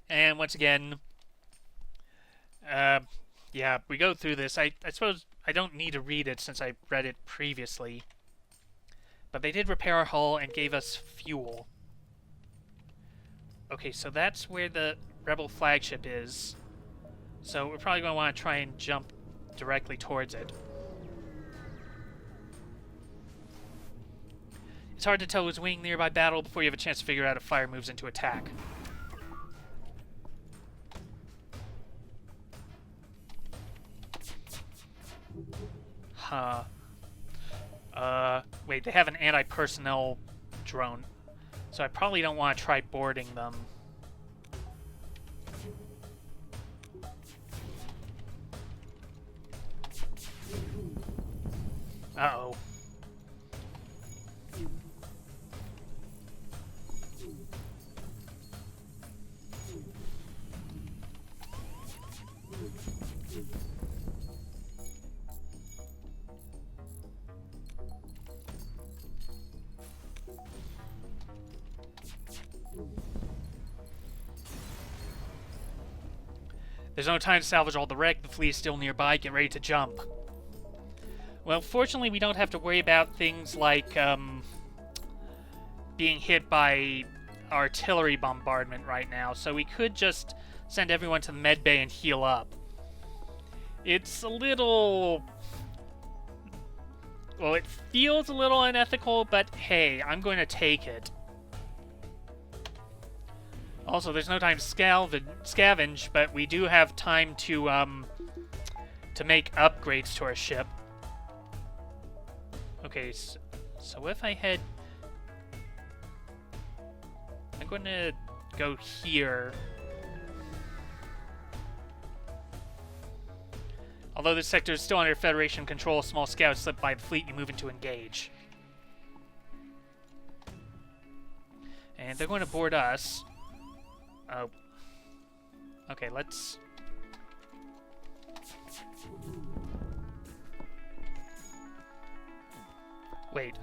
And once again, yeah, we go through this. I suppose I don't need to read it since I read it previously. But they did repair our hull and gave us fuel. Okay, so that's where the Rebel Flagship is. So we're probably going to want to try and jump directly towards it. It's hard to tell who's winning nearby battle before you have a chance to figure out if fire moves into attack. Huh. Wait, they have an anti-personnel drone. So I probably don't want to try boarding them. Uh-oh. There's no time to salvage all the wreck. The fleet is still nearby. Get ready to jump. Well, fortunately, we don't have to worry about things like being hit by artillery bombardment right now, so we could just send everyone to the med bay and heal up. It's a little... well, it feels a little unethical, but hey, I'm going to take it. Also, there's no time to scavenge, but we do have time to make upgrades to our ship. Okay, so if I head... I'm going to go here. Although this sector is still under Federation control, a small scout slipped by the fleet. You move into engage. And they're going to board us. Oh. Okay, let's... wait,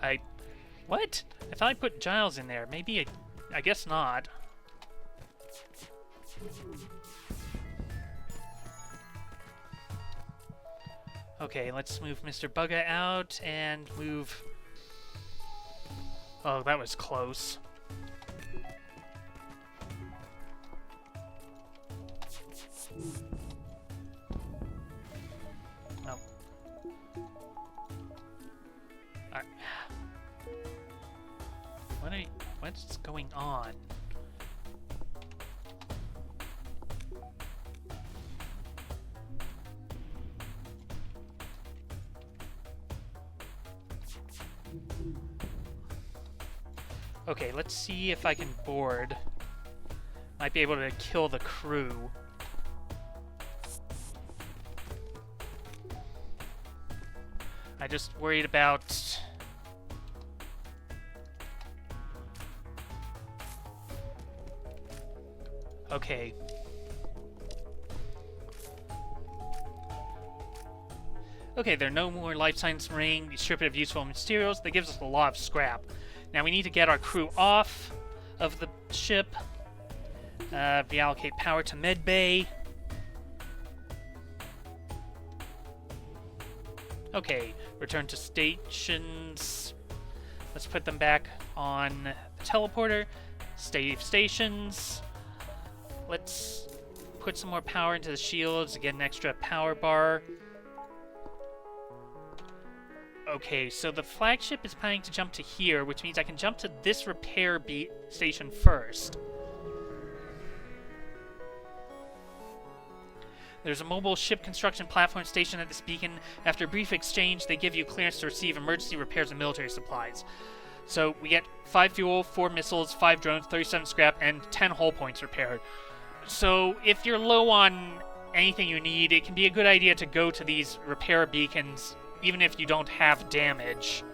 what? I thought I put Giles in there. Maybe I guess not. Okay, let's move Mr. Bugga out and move... oh, that was close. Oh. What's going on? Okay, let's see if I can board. Might be able to kill the crew. I just worried about... okay. Okay, there are no more life science marine. You strip it of useful materials. That gives us a lot of scrap. Now we need to get our crew off of the ship. Reallocate power to medbay. Okay, return to stations. Let's put them back on the teleporter. Save stations. Let's put some more power into the shields to get an extra power bar. Okay, so the flagship is planning to jump to here, which means I can jump to this repair station first. There's a mobile ship construction platform station at this beacon. After a brief exchange, they give you clearance to receive emergency repairs and military supplies. So we get 5 fuel, 4 missiles, 5 drones, 37 scrap, and 10 hull points repaired. So if you're low on anything you need, it can be a good idea to go to these repair beacons, even if you don't have damage.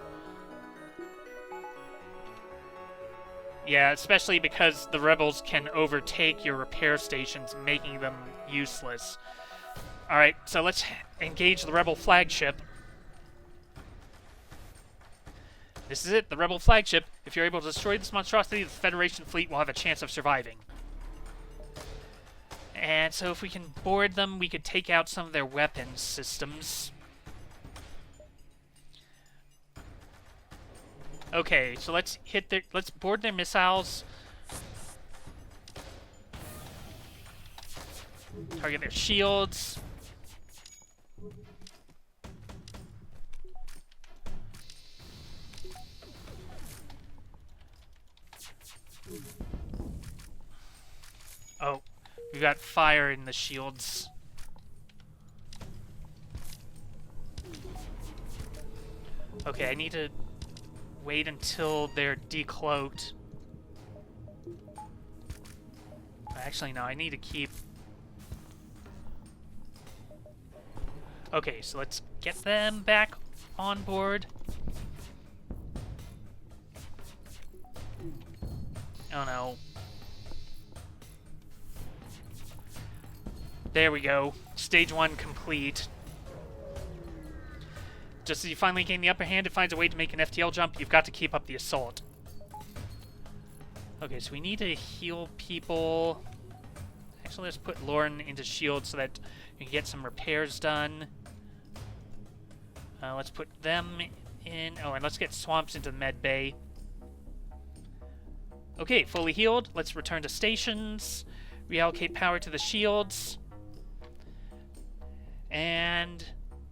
Yeah, especially because the rebels can overtake your repair stations, making them useless. Alright, so let's engage the rebel flagship. This is it, the Rebel Flagship. If you're able to destroy this monstrosity, the Federation fleet will have a chance of surviving. And so if we can board them, we could take out some of their weapons systems. Okay, so let's board their missiles. Target their shields. Oh, we got fire in the shields. Okay, I need to wait until they're decloaked. Actually, no, I need to keep... Okay, so let's get them back on board. Oh no. There we go. Stage 1 complete. Just as you finally gain the upper hand, it finds a way to make an FTL jump. You've got to keep up the assault. Okay, so we need to heal people. Actually, let's put Lauren into shield so that we can get some repairs done. Let's put them in. Oh, and let's get Swamps into the med bay. Okay, fully healed. Let's return to stations. Reallocate power to the shields. And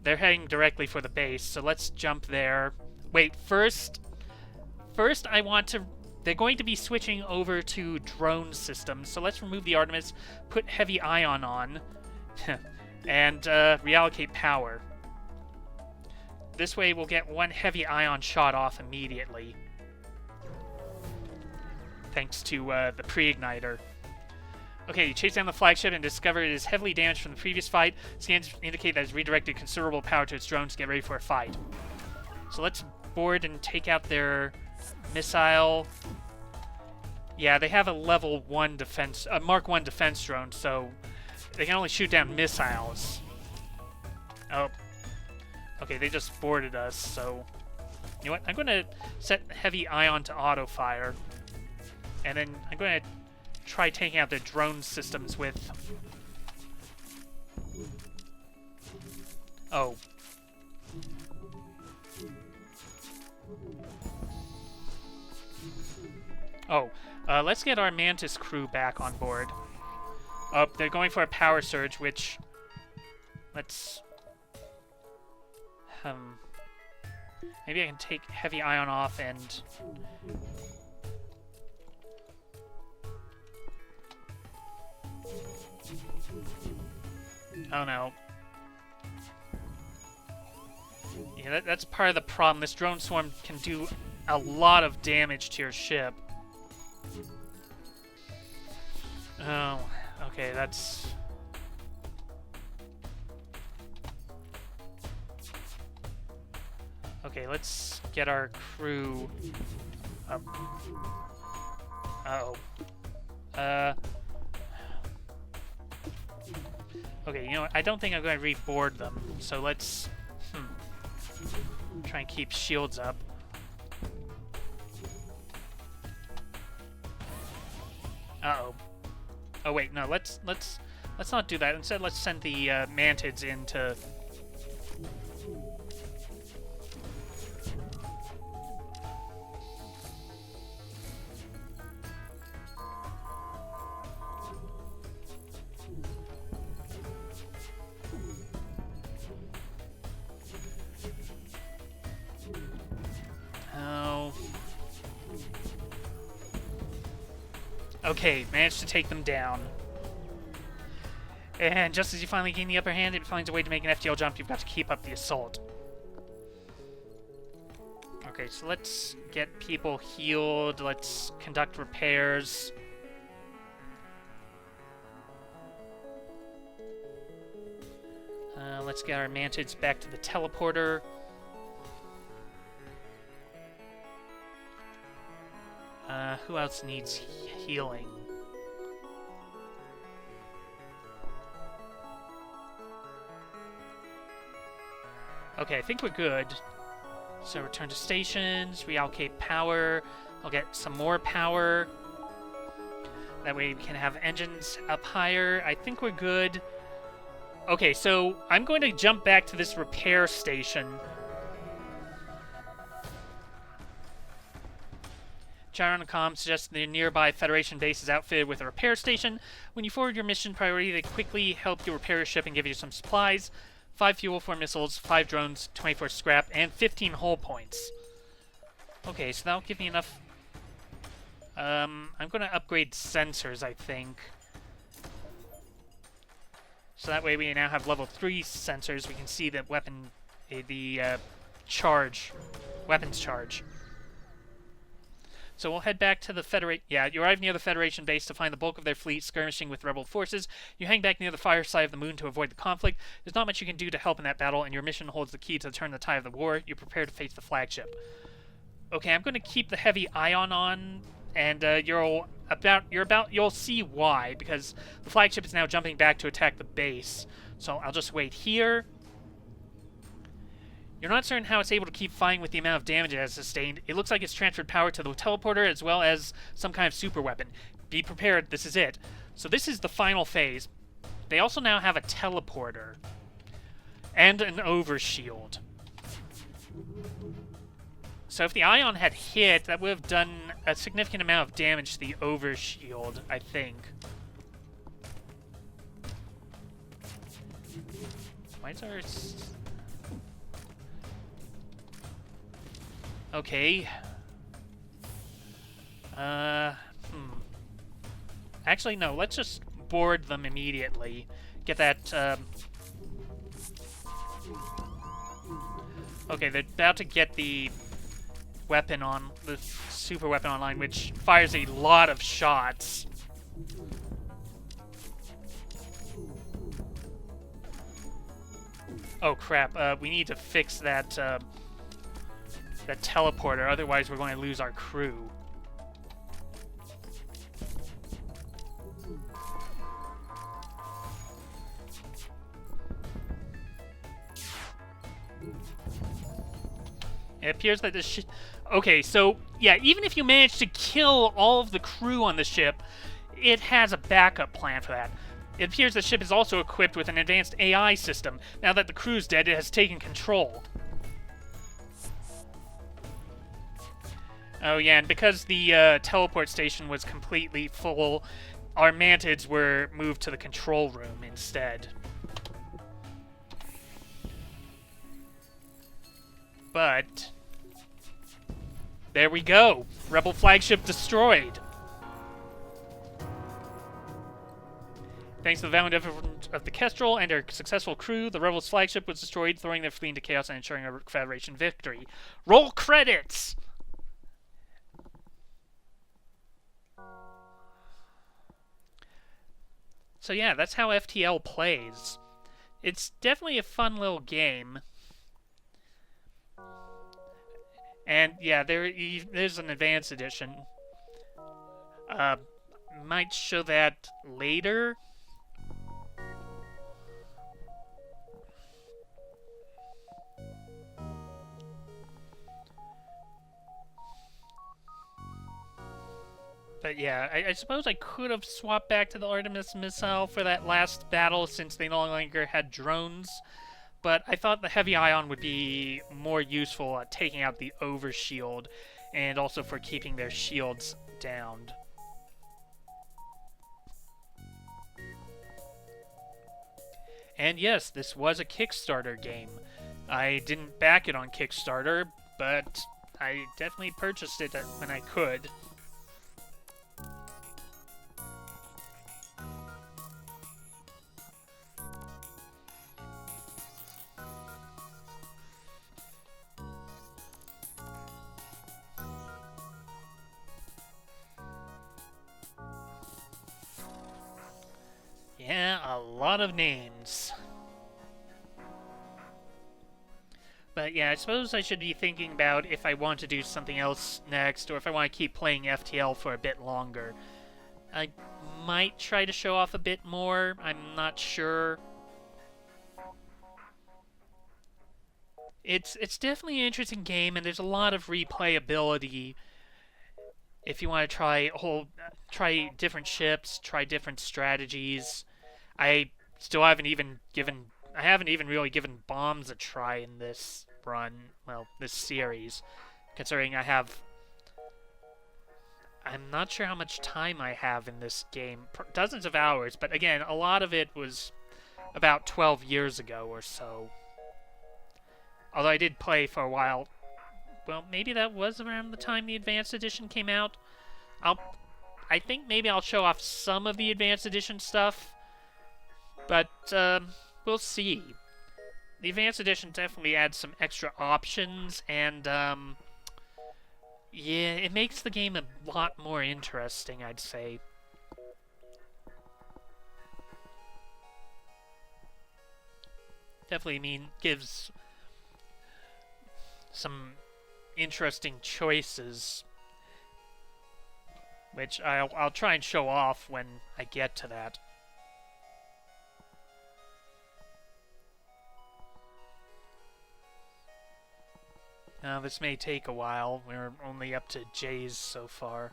they're heading directly for the base, so let's jump there. Wait, first I want to... They're going to be switching over to drone systems, so let's remove the Artemis, put heavy ion on, and reallocate power. This way we'll get one heavy ion shot off immediately. Thanks to the pre-igniter. Okay, you chase down the flagship and discover it is heavily damaged from the previous fight. Scans indicate that it's redirected considerable power to its drones to get ready for a fight. So let's board and take out their missile. Yeah, they have a level 1 defense, Mark 1 defense drone, so they can only shoot down missiles. Oh. Okay, they just boarded us, so... You know what? I'm going to set heavy ion to auto fire. And then I'm going to try taking out their drone systems with... Oh. Oh. Let's get our Mantis crew back on board. Oh, they're going for a power surge, which... Let's... Maybe I can take heavy ion off and... Oh no. Yeah, that's part of the problem. This drone swarm can do a lot of damage to your ship. Oh, okay, that's... Okay, let's get our crew up. Uh-oh. Okay, you know what? I don't think I'm going to reboard them, so let's... Try and keep shields up. Uh-oh. Oh wait, no, let's not do that. Instead, let's send the Mantids in to... Okay, managed to take them down. And just as you finally gain the upper hand, it finds a way to make an FTL jump. You've got to keep up the assault. Okay, so let's get people healed. Let's conduct repairs. Let's get our Mantids back to the teleporter. Who else needs healing? Okay, I think we're good. So return to stations, reallocate power. I'll get some more power. That way we can have engines up higher. I think we're good. Okay, so I'm going to jump back to this repair station. Gyron comm suggests the nearby Federation base is outfitted with a repair station. When you forward your mission priority, they quickly help you repair your ship and give you some supplies. 5 fuel, 4 missiles, 5 drones, 24 scrap, and 15 hull points. Okay, so that'll give me enough. I'm going to upgrade sensors, I think. So that way we now have level 3 sensors. We can see the weapon, weapons charge. So we'll head back to the Federation. Yeah, you arrive near the Federation base to find the bulk of their fleet skirmishing with rebel forces. You hang back near the far side of the moon to avoid the conflict. There's not much you can do to help in that battle, and your mission holds the key to turn the tide of the war. You prepare to face the flagship. Okay, I'm going to keep the heavy ion on, and you'll see why, because the flagship is now jumping back to attack the base. So I'll just wait here. You're not certain how it's able to keep fighting with the amount of damage it has sustained. It looks like it's transferred power to the teleporter as well as some kind of super weapon. Be prepared, this is it. So this is the final phase. They also now have a teleporter and an overshield. So if the ion had hit, that would have done a significant amount of damage to the overshield, I think. Why is our... Okay. Actually, no. Let's just board them immediately. Get that, Okay, they're about to get the weapon on... the super weapon online, which fires a lot of shots. Oh, crap. We need to fix that, that teleporter, otherwise we're going to lose our crew. It appears that this ship... Okay, so, yeah, even if you manage to kill all of the crew on the ship, it has a backup plan for that. It appears the ship is also equipped with an advanced AI system. Now that the crew's dead, it has taken control. Oh yeah, and because the teleport station was completely full, our mantids were moved to the control room instead. But there we go. Rebel Flagship destroyed. Thanks to the valiant effort of the Kestrel and their successful crew, the Rebel's flagship was destroyed, throwing their fleet into chaos and ensuring a Federation victory. Roll credits! So yeah, that's how FTL plays. It's definitely a fun little game. And yeah, there's an advanced edition. Might show that later. But yeah, I suppose I could have swapped back to the Artemis missile for that last battle since they no longer had drones. But I thought the heavy ion would be more useful at taking out the overshield and also for keeping their shields down. And yes, this was a Kickstarter game. I didn't back it on Kickstarter, but I definitely purchased it when I could. Yeah, a lot of names. But yeah, I suppose I should be thinking about if I want to do something else next, or if I want to keep playing FTL for a bit longer. I might try to show off a bit more, I'm not sure. It's definitely an interesting game, and there's a lot of replayability if you want to try different ships, try different strategies. I still haven't even given I haven't even really given bombs a try in this run, well, this series, considering I'm not sure how much time I have in this game. Dozens of hours, but again, a lot of it was about 12 years ago or so. Although I did play for a while. Well, maybe that was around the time the Advanced Edition came out. I think maybe I'll show off some of the Advanced Edition stuff, but we'll see. The Advanced Edition definitely adds some extra options, and yeah, it makes the game a lot more interesting, I'd say. Definitely gives some interesting choices, which I'll try and show off when I get to that. Now, this may take a while. We're only up to J's so far.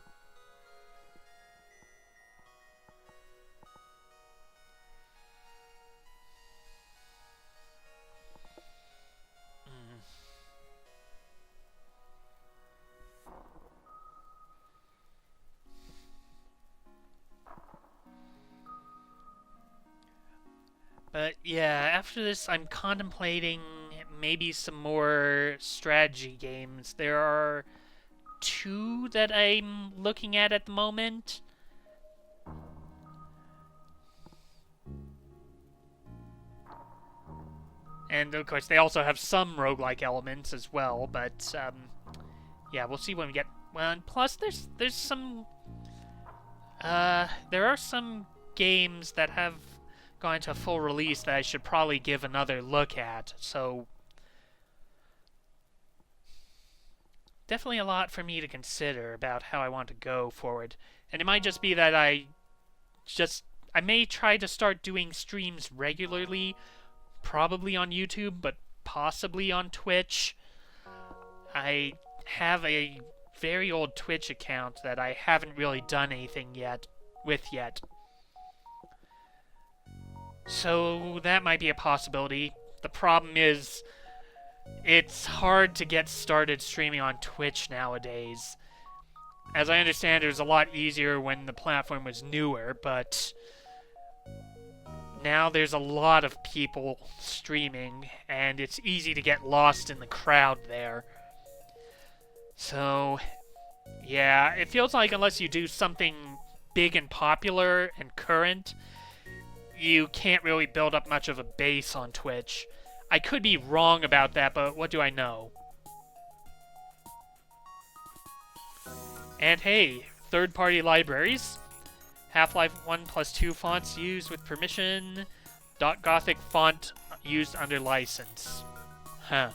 But yeah, after this, I'm contemplating maybe some more strategy games. There are 2 that I'm looking at the moment. And of course, they also have some roguelike elements as well, but yeah, we'll see when we get. Well, and plus there's some there are some games that have gone to full release that I should probably give another look at. So definitely a lot for me to consider about how I want to go forward. And it might just be that I may try to start doing streams regularly, probably on YouTube, but possibly on Twitch. I have a very old Twitch account that I haven't really done anything yet. So that might be a possibility. The problem is, it's hard to get started streaming on Twitch nowadays. As I understand, it was a lot easier when the platform was newer, but now there's a lot of people streaming, and it's easy to get lost in the crowd there. So, yeah, it feels like unless you do something big and popular and current, you can't really build up much of a base on Twitch. I could be wrong about that, but what do I know? And hey, third-party libraries. Half-Life 1+2 fonts used with permission. .Gothic font used under license. Huh.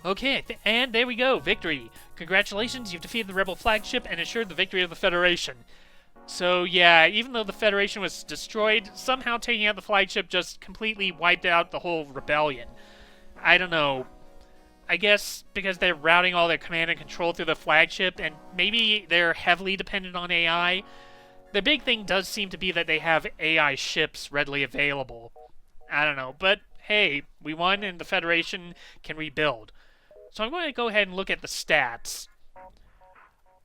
Okay, and there we go. Victory. Congratulations, you've defeated the Rebel Flagship and ensured the victory of the Federation. So yeah, even though the Federation was destroyed, somehow taking out the flagship just completely wiped out the whole rebellion. I don't know. I guess because they're routing all their command and control through the flagship, and maybe they're heavily dependent on AI. The big thing does seem to be that they have AI ships readily available. I don't know, but hey, we won and the Federation can rebuild. So I'm going to go ahead and look at the stats.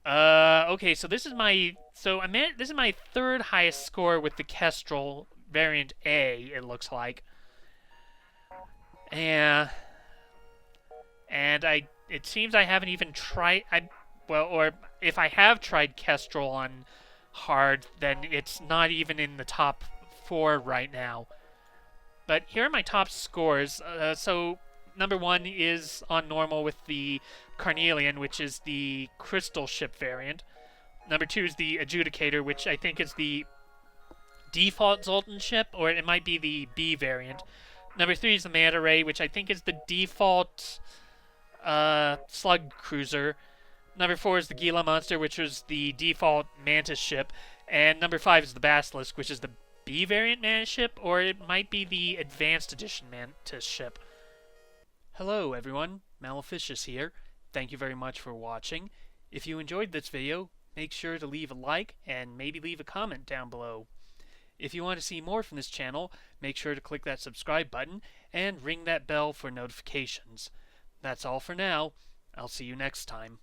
Okay, so this is my third highest score with the Kestrel variant A, it looks like. And it seems I haven't even tried, or if I have tried Kestrel on hard, then it's not even in the top 4 right now. But here are my top scores. So number 1 is on normal with the Carnelian, which is the Crystal Ship variant. Number 2 is the Adjudicator, which I think is the default Zoltan ship, or it might be the B variant. Number 3 is the Manta Ray, which I think is the default Slug Cruiser. Number 4 is the Gila Monster, which is the default Mantis ship. And number 5 is the Basilisk, which is the B variant Mantis ship, or it might be the Advanced Edition Mantis ship. Hello everyone, Maleficious here. Thank you very much for watching. If you enjoyed this video, make sure to leave a like and maybe leave a comment down below. If you want to see more from this channel, make sure to click that subscribe button and ring that bell for notifications. That's all for now. I'll see you next time.